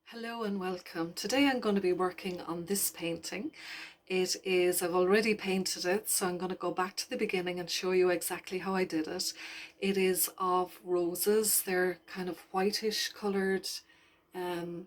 Hello and welcome. Today I'm going to be working on this painting. I've already painted it, so I'm going to go back to the beginning and show you exactly how I did it. It is of roses. They're kind of whitish coloured, um,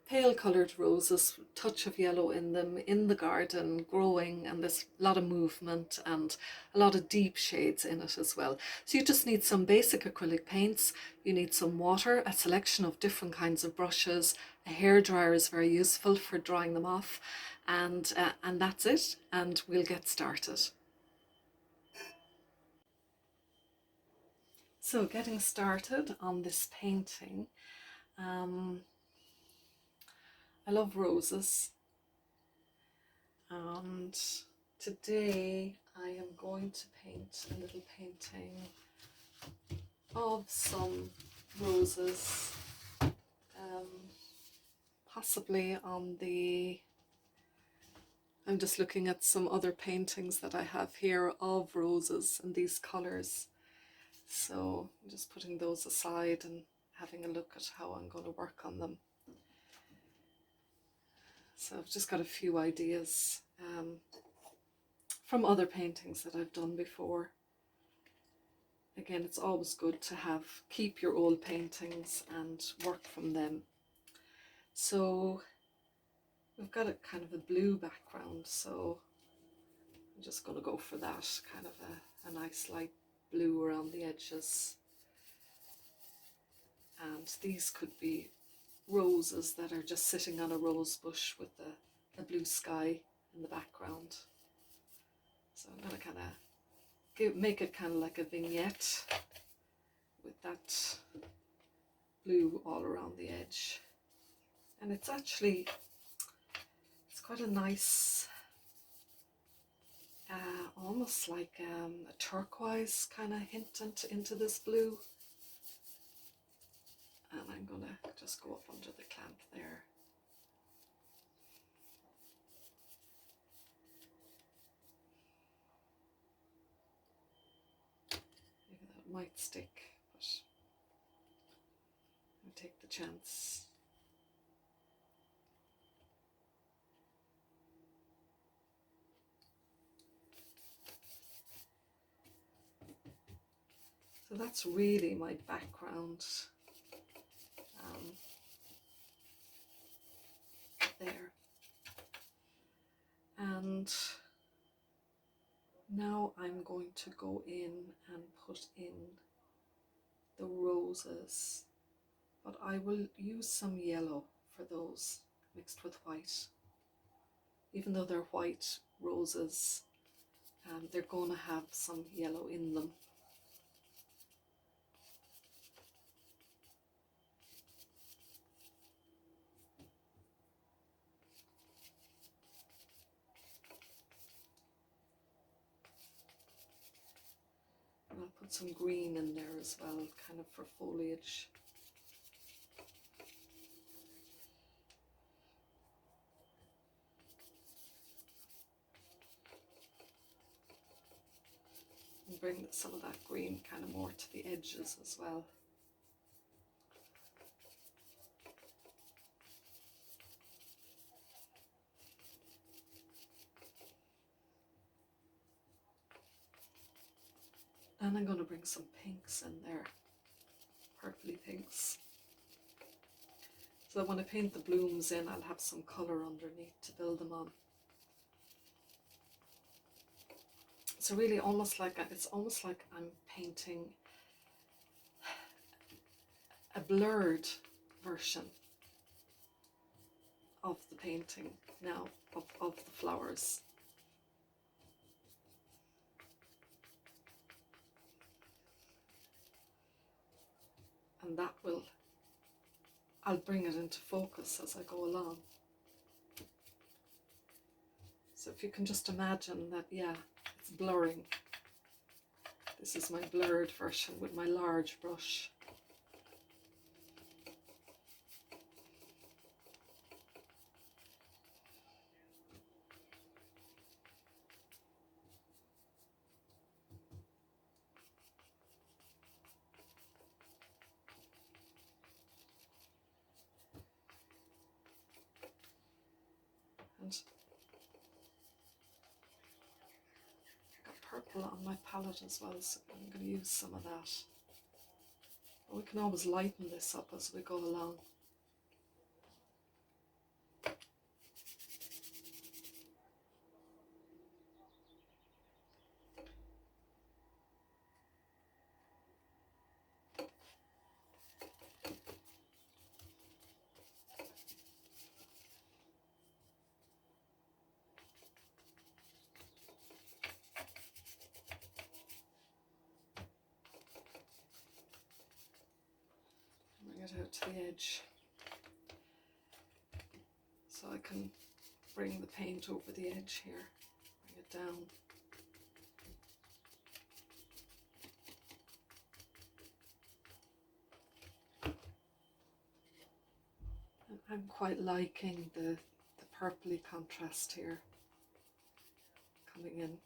pale coloured roses, touch of yellow in them, in the garden, growing, and there's a lot of movement and a lot of deep shades in it as well. So you just need some basic acrylic paints, you need some water, a selection of different kinds of brushes, a hairdryer is very useful for drying them off, and that's it, and we'll get started. So getting started on this painting, I love roses, and today I am going to paint a little painting of some roses, possibly on the, I'm just looking at some other paintings that I have here of roses and these colours. So I'm just putting those aside and having a look at how I'm going to work on them. So I've just got a few ideas from other paintings that I've done before. Again, it's always good to keep your old paintings and work from them. So we've got a kind of a blue background, so I'm just going to go for that, kind of a nice light blue around the edges. And these could be roses that are just sitting on a rose bush with a blue sky in the background. So I'm going to kind of make it kind of like a vignette with that blue all around the edge. And it's quite a nice, almost like a turquoise kind of hint into this blue. And I'm going to just go up under the clamp there. Maybe that might stick, but I'll take the chance. So that's really my background there. And now I'm going to go in and put in the roses, but I will use some yellow for those mixed with white. Even though they're white roses, they're going to have some yellow in them. And I'll put some green in there as well, kind of for foliage. And bring some of that green kind of more to the edges as well. And I'm going to bring some pinks in there, purpley pinks. So that when I paint the blooms in, I'll have some colour underneath to build them on. So really it's almost like I'm painting a blurred version of the painting now, of the flowers. And I'll bring it into focus as I go along. So if you can just imagine that, yeah, it's blurring. This is my blurred version with my large brush. and I got purple on my palette as well, so I'm going to use some of that. But we can always lighten this up as we go along. Bring it out to the edge so I can bring the paint over the edge here, bring it down. And I'm quite liking the purpley contrast here coming in.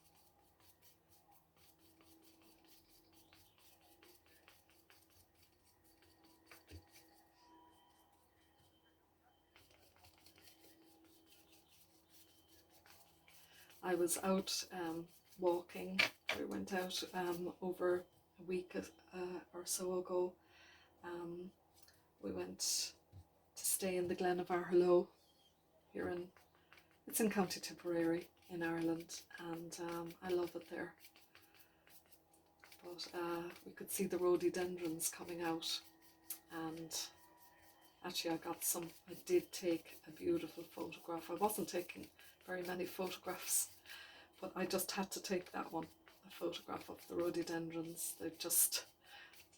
I was out walking. We went out over a week or so ago. We went to stay in the Glen of Arhelloe here it's in County Tipperary in Ireland, and I love it there. But we could see the rhododendrons coming out, and actually I did take a beautiful photograph. I wasn't taking very many photographs, but I just had to take that one, a photograph of the rhododendrons. They're just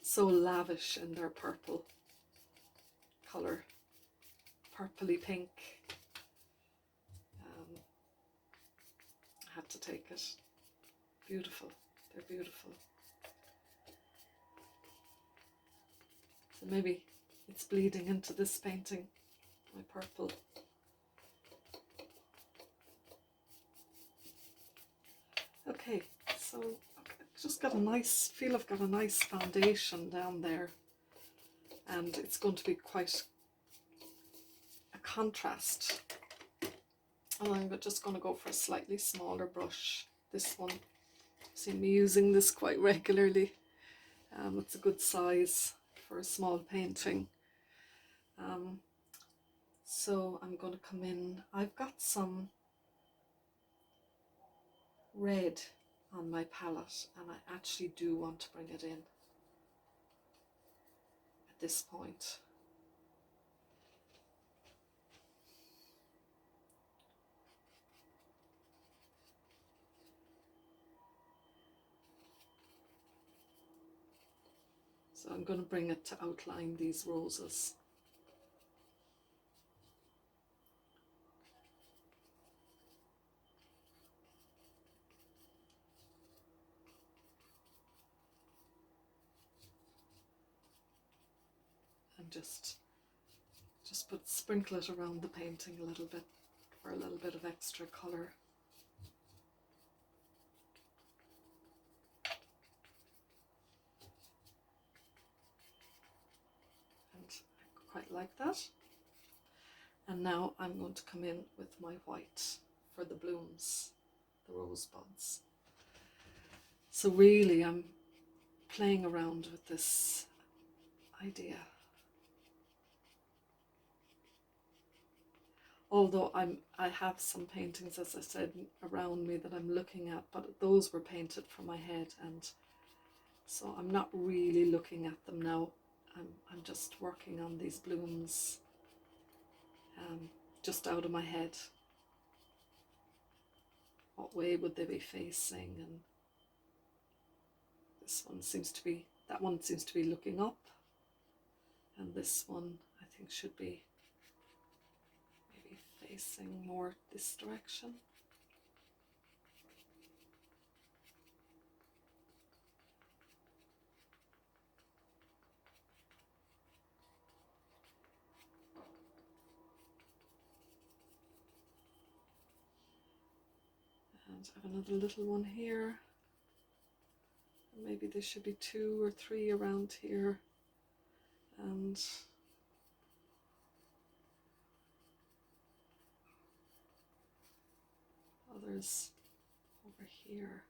so lavish in their purple colour, purpley pink. I had to take it. Beautiful, they're beautiful. So maybe it's bleeding into this painting, my purple. Okay, so I've just got a nice, I've got a nice foundation down there, and it's going to be quite a contrast. And I'm just going to go for a slightly smaller brush. This one, see me using this quite regularly. It's a good size for a small painting. So I'm going to come in. I've got some red on my palette, and I actually do want to bring it in at this point. So I'm going to bring it to outline these roses. And just sprinkle it around the painting a little bit for a little bit of extra colour. And I quite like that. And now I'm going to come in with my white for the blooms, the rosebuds. So really I'm playing around with this idea. Although I have some paintings, as I said, around me that I'm looking at, but those were painted from my head, and so I'm not really looking at them now. I'm just working on these blooms just out of my head. What way would they be facing? And this one seems to be, that one seems to be looking up, and this one I think should be maybe facing more this direction. And I have another little one here. And maybe there should be 2 or 3 around here. And colours over here.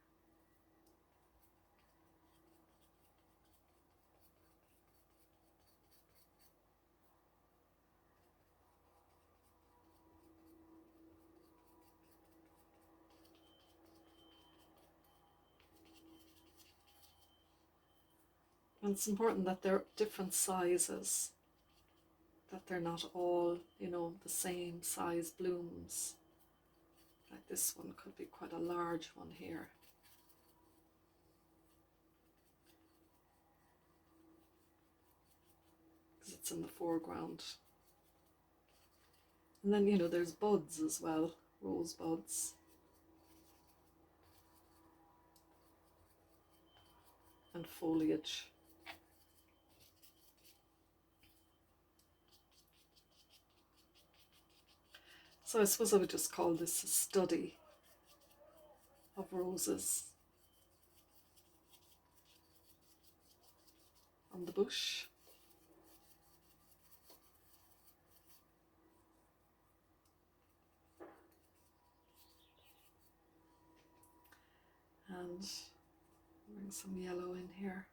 And it's important that they're different sizes, that they're not all, you know, the same size blooms. Like this one could be quite a large one here. Because it's in the foreground. And then, you know, there's buds as well, rose buds. And foliage. So I suppose I would just call this a study of roses on the bush. And bring some yellow in here.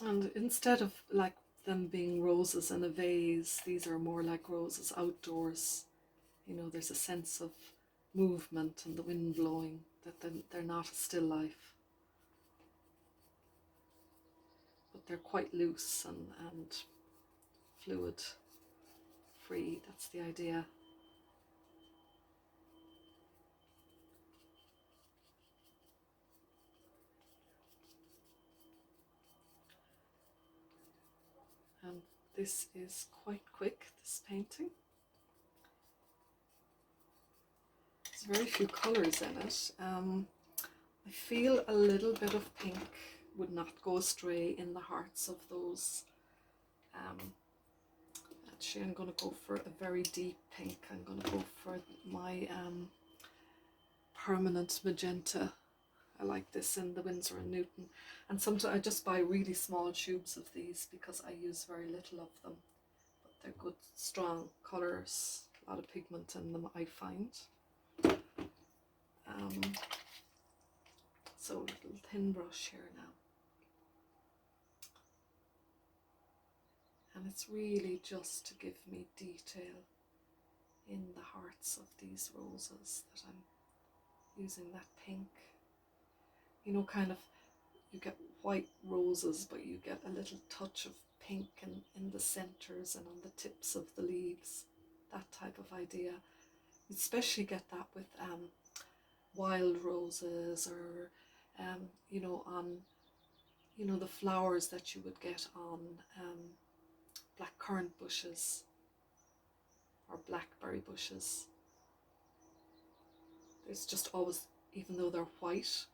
And instead of like them being roses in a vase, these are more like roses outdoors. You know, there's a sense of movement and the wind blowing, that they're not a still life. But they're quite loose and fluid, free, that's the idea. And this is quite quick, this painting. There's very few colours in it. I feel a little bit of pink would not go astray in the hearts of those. Actually, I'm going to go for a very deep pink. I'm going to go for my permanent magenta. I like this in the Winsor & Newton. And sometimes I just buy really small tubes of these because I use very little of them. But they're good, strong colours, a lot of pigment in them, I find. So a little thin brush here now. And it's really just to give me detail in the hearts of these roses that I'm using that pink. You know, kind of, you get white roses, but you get a little touch of pink in the centres and on the tips of the leaves. That type of idea. You especially get that with wild roses, or you know, on, you know, the flowers that you would get on blackcurrant bushes or blackberry bushes. There's just always, even though they're white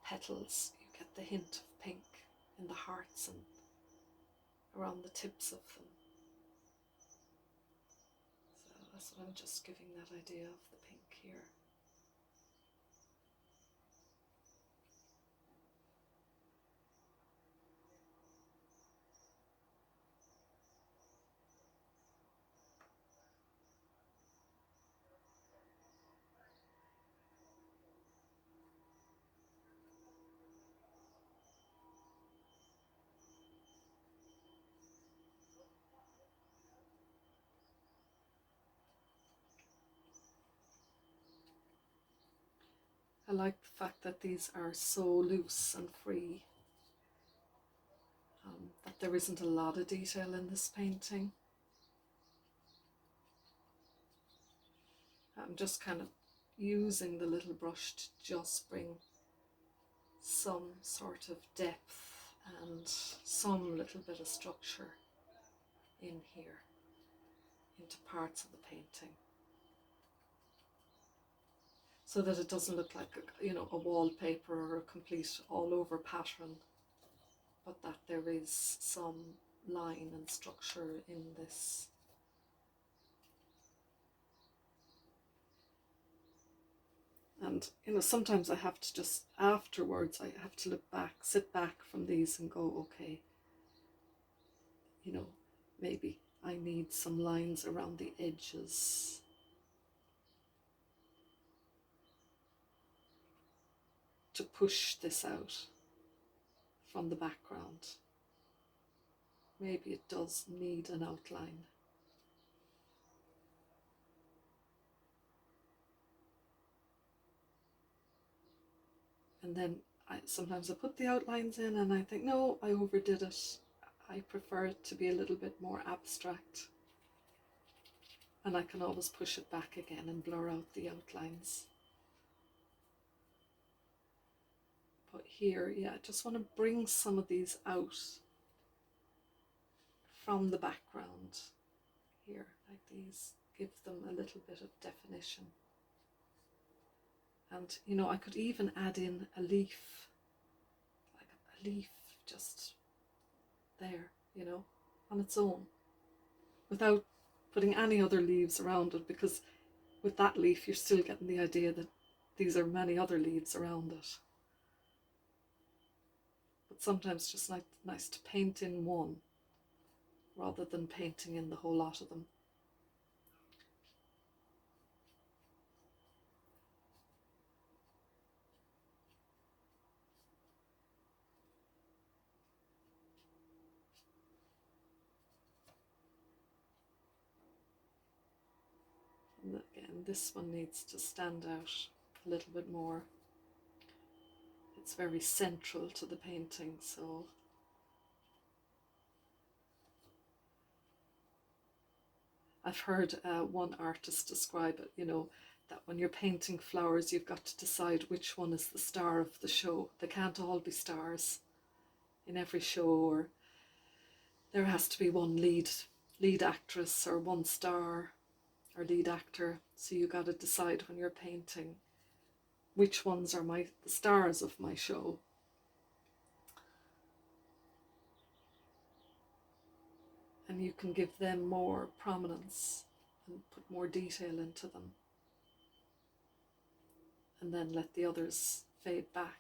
petals, you get the hint of pink in the hearts and around the tips of them. So that's what I'm just giving that idea of the pink here. I like the fact that these are so loose and free, that there isn't a lot of detail in this painting. I'm just kind of using the little brush to just bring some sort of depth and some little bit of structure in here, into parts of the painting, so that it doesn't look like, you know, a wallpaper or a complete all over pattern, but that there is some line and structure in this. And, you know, sometimes I have to just, afterwards, I have to look back, sit back from these and go, okay, you know, maybe I need some lines around the edges. To push this out from the background. Maybe it does need an outline. And then sometimes I put the outlines in and I think, no, I overdid it. I prefer it to be a little bit more abstract. And I can always push it back again and blur out the outlines. But here, yeah, I just want to bring some of these out from the background here, like these, give them a little bit of definition. And, you know, I could even add in a leaf, like a leaf just there, you know, on its own, without putting any other leaves around it, because with that leaf you're still getting the idea that these are many other leaves around it. But sometimes just nice to paint in one rather than painting in the whole lot of them. And again, this one needs to stand out a little bit more. It's very central to the painting, so I've heard one artist describe it, you know, that when you're painting flowers, you've got to decide which one is the star of the show. They can't all be stars in every show, or there has to be one lead actress or one star or lead actor. So you got to decide when you're painting which ones are the stars of my show. And you can give them more prominence and put more detail into them, and then let the others fade back.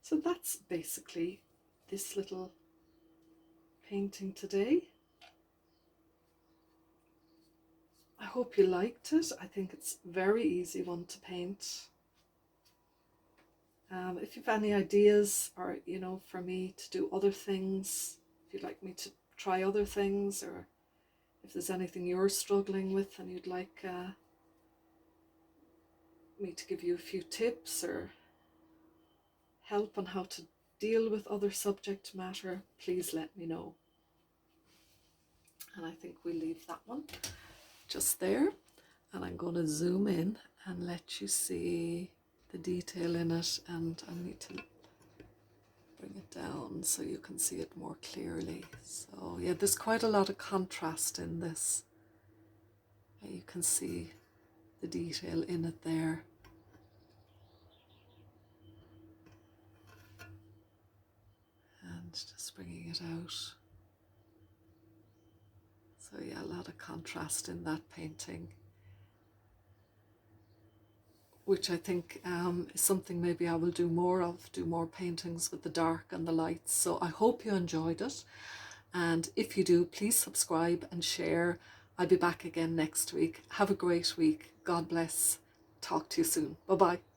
So that's basically this little painting today. I hope you liked it. I think it's a very easy one to paint. If you've any ideas, or, you know, for me to do other things, if you'd like me to try other things, or if there's anything you're struggling with and you'd like me to give you a few tips or help on how to deal with other subject matter, please let me know. And I think we'll leave that one just there, and I'm going to zoom in and let you see the detail in it, and I need to bring it down so you can see it more clearly. So yeah, there's quite a lot of contrast in this. You can see the detail in it there. And just bringing it out. So yeah, a lot of contrast in that painting, which I think is something maybe I will do more of, do more paintings with the dark and the lights. So I hope you enjoyed it. And if you do, please subscribe and share. I'll be back again next week. Have a great week. God bless. Talk to you soon. Bye-bye.